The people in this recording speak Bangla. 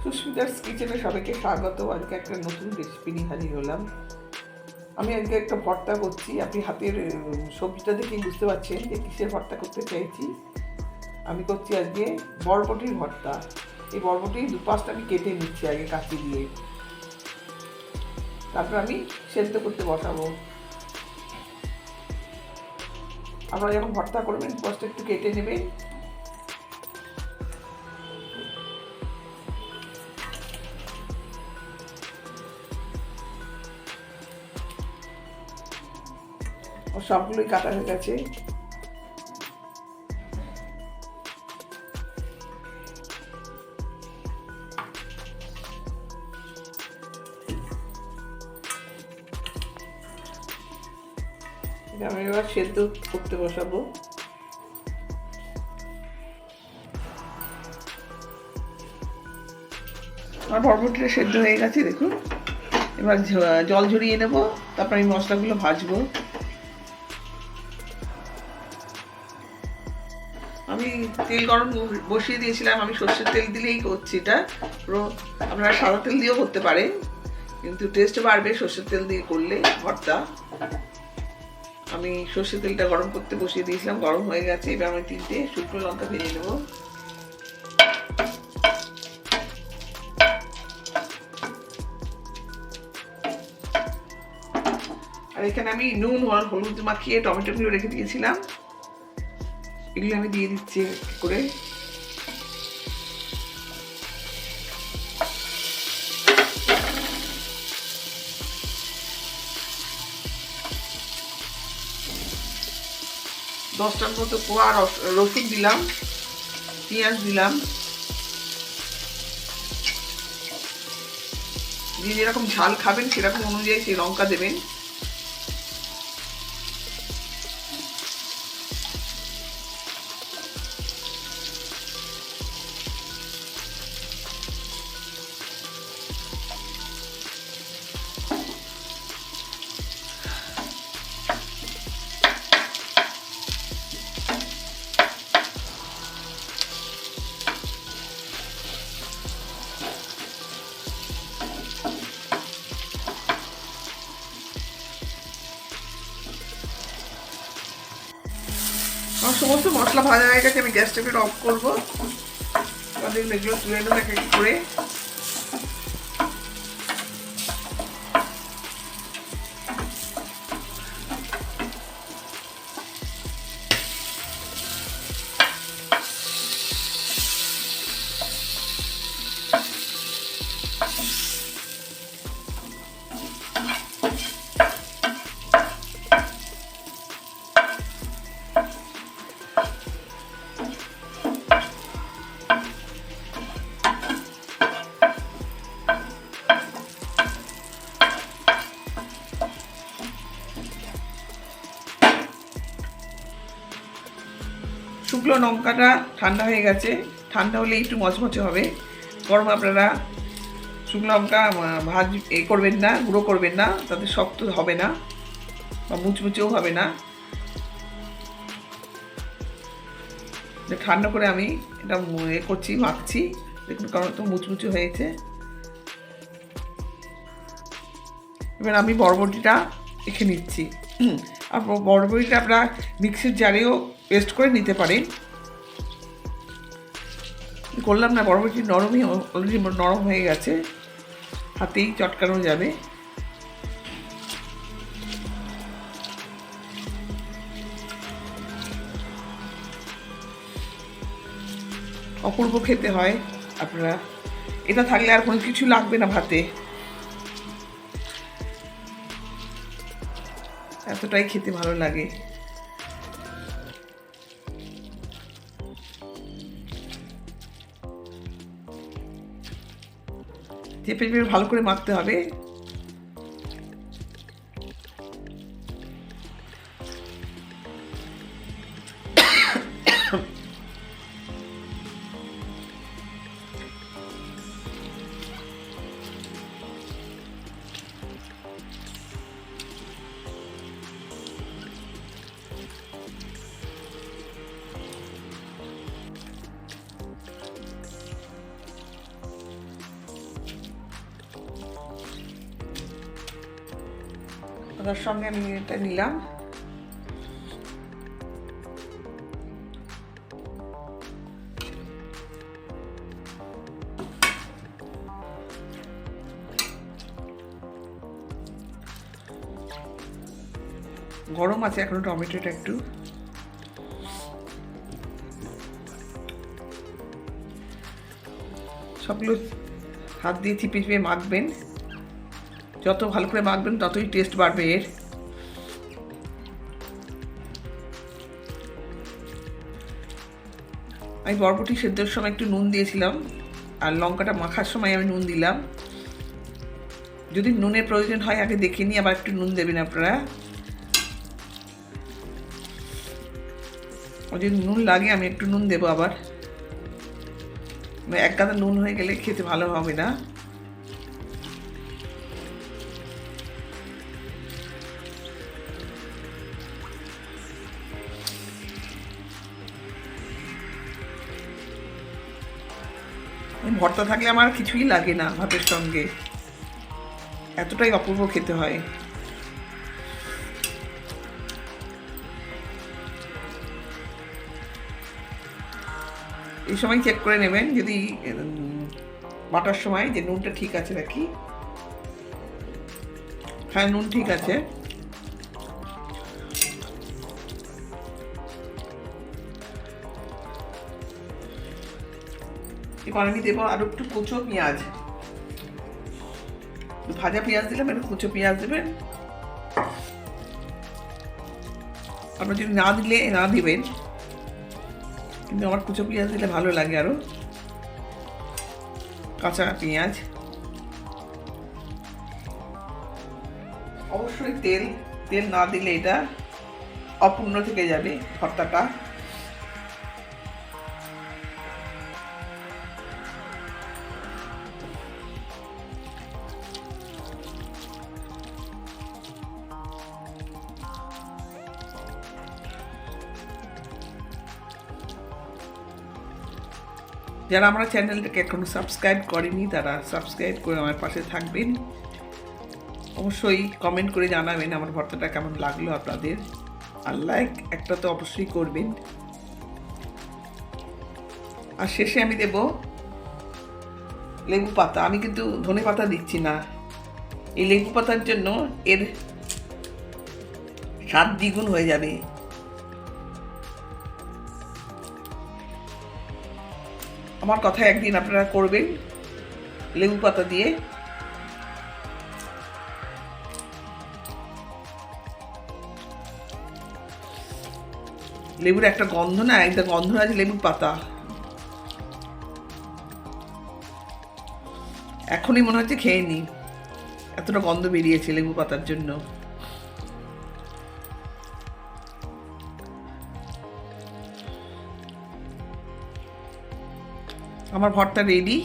সুস্মিতার কিচেনে সবাইকে স্বাগত। আজকে একটা নতুন রেসিপি নিয়ে হাজির হলাম। আমি আজকে একটা ভর্তা করছি। আপনি হাতের সবজিটা দেখে বুঝতে পারছেন যে কিসের ভর্তা করতে চাইছি। আমি করছি আজকে বরবটির ভর্তা। এই বরবটির দুপাশটা আমি কেটে নিচ্ছি আগে কাঁচি দিয়ে, তারপর আমি সেদ্ধ করতে বসাবো। আপনারা যখন ভর্তা করবেন দুপাশটা একটু কেটে নেবেন। সবগুলোই কাটা হয়ে গেছে। আমি এবার সেদ্ধ করতে বসাবো। আমার বরবটিটা সেদ্ধ হয়ে গেছে দেখুন। এবার জল ঝরিয়ে নেবো, তারপর আমি মশলাগুলো ভাজবো। আমি তেল গরম বসিয়ে দিয়েছিলাম। আমি সর্ষের তেল দিলেই করছি এটা। পুরো আপনারা সাদা তেল দিয়েও করতে পারেন, কিন্তু টেস্ট বাড়বে সর্ষের তেল দিয়ে করলে ভর্তা। আমি সর্ষের তেলটা গরম করতে বসিয়ে দিয়েছিলাম, গরম হয়ে গেছে। এবার আমি 3টে শুকনো লঙ্কা ভেজে নেব। আর এখানে আমি নুন আর হলুদ মাখিয়ে টমেটোগুলো রেখে দিয়েছিলাম, এগুলো আমি দিয়ে দিচ্ছি করে। দশটার মতো কোয়া রসুন দিলাম, পেঁয়াজ দিলাম। যে যেরকম ঝাল খাবেন সেরকম অনুযায়ী সেই লঙ্কা দেবেন। আমার সমস্ত মশলা ভাজা হয়ে গেছে। আমি গ্যাসটাকে অফ করবো। এগুলো তুলে নেবো এক এক করে। শুকনো লঙ্কাটা ঠান্ডা হয়ে গেছে। ঠান্ডা হলে একটু মচমচে হবে। গরম আপনারা শুকনো লঙ্কা করবেন না, গুঁড়ো করবেন না, তাতে শক্ত হবে না বা মুচমুচেও হবে না। ঠান্ডা করে আমি এটা করছি, মাখছি। দেখুন কারণ তো মুচমুচে হয়েছে। এবার আমি বরবটিটা রেখে নিচ্ছি। আর বরবটিটা আপনারা মিক্সির জারেও পেস্ট করে নিতে পারেন। করলাম না, বরবটি নরমই অলরেডি নরম হয়ে গেছে, হাতেই চটকানো যাবে। অপূর্ব খেতে হয়। আপনারা এটা থাকলে আর কোনো কিছু লাগবে না ভাতে, এতটাই খেতে ভালো লাগে। চেপে চেপে ভালো করে মাখতে হবে। তার সঙ্গে আমি এটা নিলাম গরম আছে এখনো টমেটোটা একটু। সবগুলো হাত দিয়ে চিপে চিপে মাখবেন, যত ভালো করে মাখবেন ততই টেস্ট বাড়বে এর। আমি বরবটি সেদ্ধর সময় একটু নুন দিয়েছিলাম, আর লঙ্কাটা মাখার সময় আমি নুন দিলাম। যদি নুনের প্রয়োজন হয় আগে দেখে নিয়ে আবার একটু নুন দেবেন আপনারা। যদি নুন লাগে আমি একটু নুন দেবো আবার, এক গাদা নুন হয়ে গেলে খেতে ভালো হবে না। ভর্তা থাকলে আমার কিছুই লাগে না ভাতের সঙ্গে, এতটাই অপূর্ব খেতে হয়। এই সময় চেক করে নেবেন যদি বাটার সময় যে নুনটা ঠিক আছে নাকি। হ্যাঁ, নুন ঠিক আছে। এবার আমি দেবো আরো একটু কুচো পেঁয়াজ। ভাজা পেঁয়াজ দিলাম, একটু কুচো পেঁয়াজ দেবেন। আপনার যদি না দিলে না দিবেন, কিন্তু আমার কুচো পেঁয়াজ দিলে ভালো লাগে আরো। কাঁচা পেঁয়াজ, অবশ্যই তেল। তেল না দিলে এটা অপূর্ণ থেকে যাবে ভর্তাটা। যারা আমার চ্যানেলটাকে এখনো সাবস্ক্রাইব করেনি তারা সাবস্ক্রাইব করে আমার পাশে থাকবেন। অবশ্যই কমেন্ট করে জানাবেন আমার ভর্তাটা কেমন লাগলো আপনাদের, আর লাইক একটা তো অবশ্যই করবেন। আর শেষে আমি দেব লেবু পাতা। আমি কিন্তু ধনে পাতা দিচ্ছি না, এই লেবু পাতার জন্য এর স্বাদ দ্বিগুণ হয়ে যাবে। আমার কথা একদিন আপনারা করবেন লেবু পাতা দিয়ে। লেবুর একটা গন্ধ না, একদম গন্ধ আছে লেবুর পাতা। এখনই মনে হচ্ছে খেয়ে নি, এতটা গন্ধ বেরিয়েছে লেবু পাতার জন্য। আমার ভর্তা রেডি।